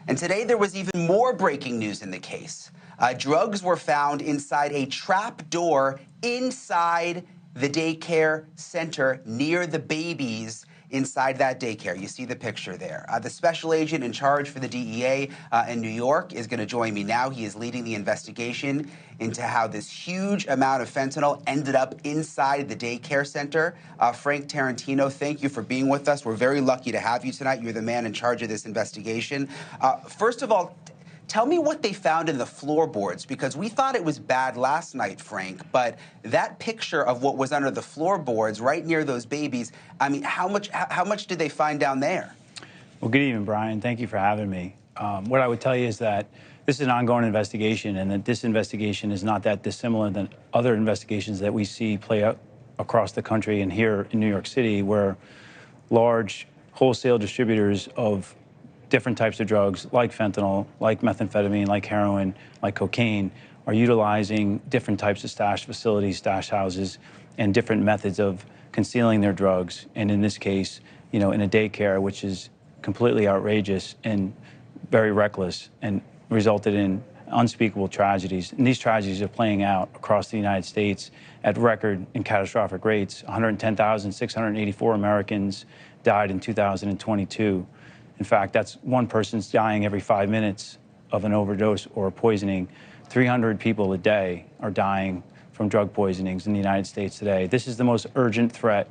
And today there was even more breaking news in the case. Drugs were found inside a trap door inside the daycare center near the babies inside that daycare. You see the picture there. The special agent in charge for the DEA in New York is going to join me now. He is leading the investigation into how this huge amount of fentanyl ended up inside the daycare center. Frank Tarentino, thank you for being with us. We're very lucky to have you tonight. You're the man in charge of this investigation. First of all, tell me what they found in the floorboards, because we thought it was bad last night, Frank, but that picture of what was under the floorboards right near those babies, I mean, how much did they find down there? Well, good evening, Brian. Thank you for having me. What I would tell you is that this is an ongoing investigation, and that this investigation is not that dissimilar than other investigations that we see play out across the country and here in New York City, where large wholesale distributors of different types of drugs like fentanyl, like methamphetamine, like heroin, like cocaine, are utilizing different types of stash facilities, stash houses, and different methods of concealing their drugs. And in this case, in a daycare, which is completely outrageous and very reckless and resulted in unspeakable tragedies. And these tragedies are playing out across the United States at record and catastrophic rates. 110,684 Americans died in 2022. In fact, that's one person's dying every 5 minutes of an overdose or poisoning. 300 people a day are dying from drug poisonings in the United States today. This is the most urgent threat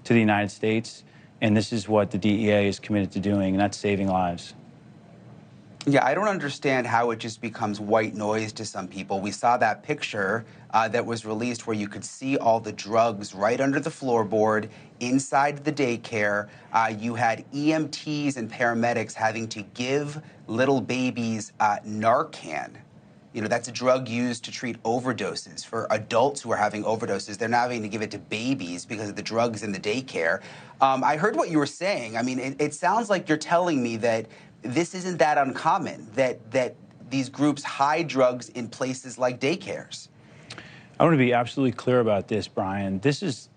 to the United States, and this is what the DEA is committed to doing, and that's saving lives. Yeah, I don't understand how it just becomes white noise to some people. We saw that picture that was released where you could see all the drugs right under the floorboard inside the daycare. You had EMTs and paramedics having to give little babies Narcan. That's a drug used to treat overdoses. For adults who are having overdoses, they're now having to give it to babies because of the drugs in the daycare. I heard what you were saying. I mean, it sounds like you're telling me that this isn't that uncommon, that these groups hide drugs in places like daycares. I want to be absolutely clear about this, Brian. This is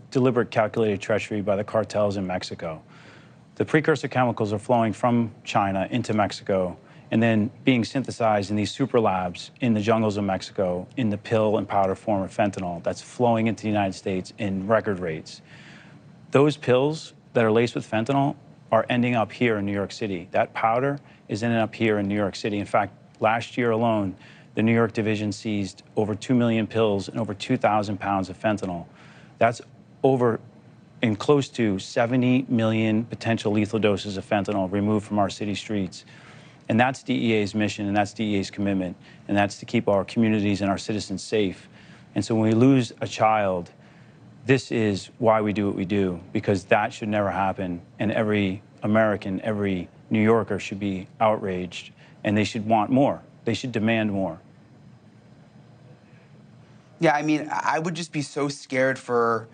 deliberate, calculated treachery by the cartels in Mexico. The precursor chemicals are flowing from China into Mexico and then being synthesized in these super labs in the jungles of Mexico in the pill and powder form of fentanyl that's flowing into the United States in record rates. Those pills that are laced with fentanyl are ending up here in New York City. That powder is ending up here in New York City. In fact, last year alone, the New York division seized over 2 million pills and over 2,000 pounds of fentanyl. That's over and close to 70 million potential lethal doses of fentanyl removed from our city streets. And that's DEA's mission, and that's DEA's commitment, and that's to keep our communities and our citizens safe. And so when we lose a child, this is why we do what we do, because that should never happen. And every American, every New Yorker should be outraged, and they should want more. They should demand more. Yeah, I mean, I would just be so scared for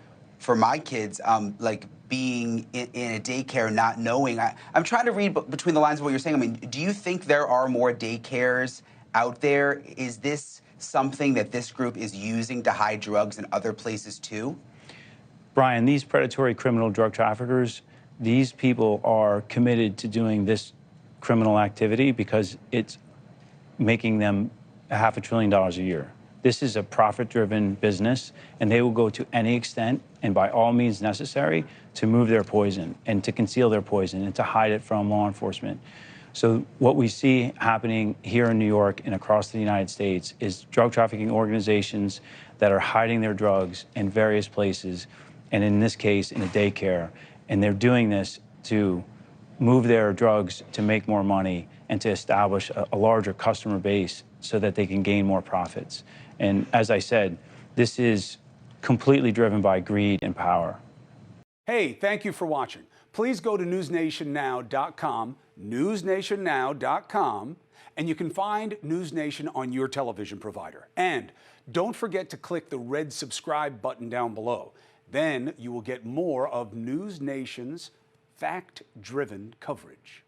my kids, like being in a daycare, not knowing. I'm trying to read between the lines of what you're saying. I mean, do you think there are more daycares out there? Is this something that this group is using to hide drugs in other places too? Brian, these predatory criminal drug traffickers, these people are committed to doing this criminal activity because it's making them $500 billion a year. This is a profit-driven business, and they will go to any extent and by all means necessary to move their poison and to conceal their poison and to hide it from law enforcement. So what we see happening here in New York and across the United States is drug trafficking organizations that are hiding their drugs in various places, and in this case, in a daycare. And they're doing this to move their drugs to make more money and to establish a larger customer base so that they can gain more profits. And as I said, this is completely driven by greed and power. Hey, thank you for watching. Please go to newsnationnow.com, newsnationnow.com, and you can find NewsNation on your television provider. And don't forget to click the red subscribe button down below. Then you will get more of NewsNation's fact-driven coverage.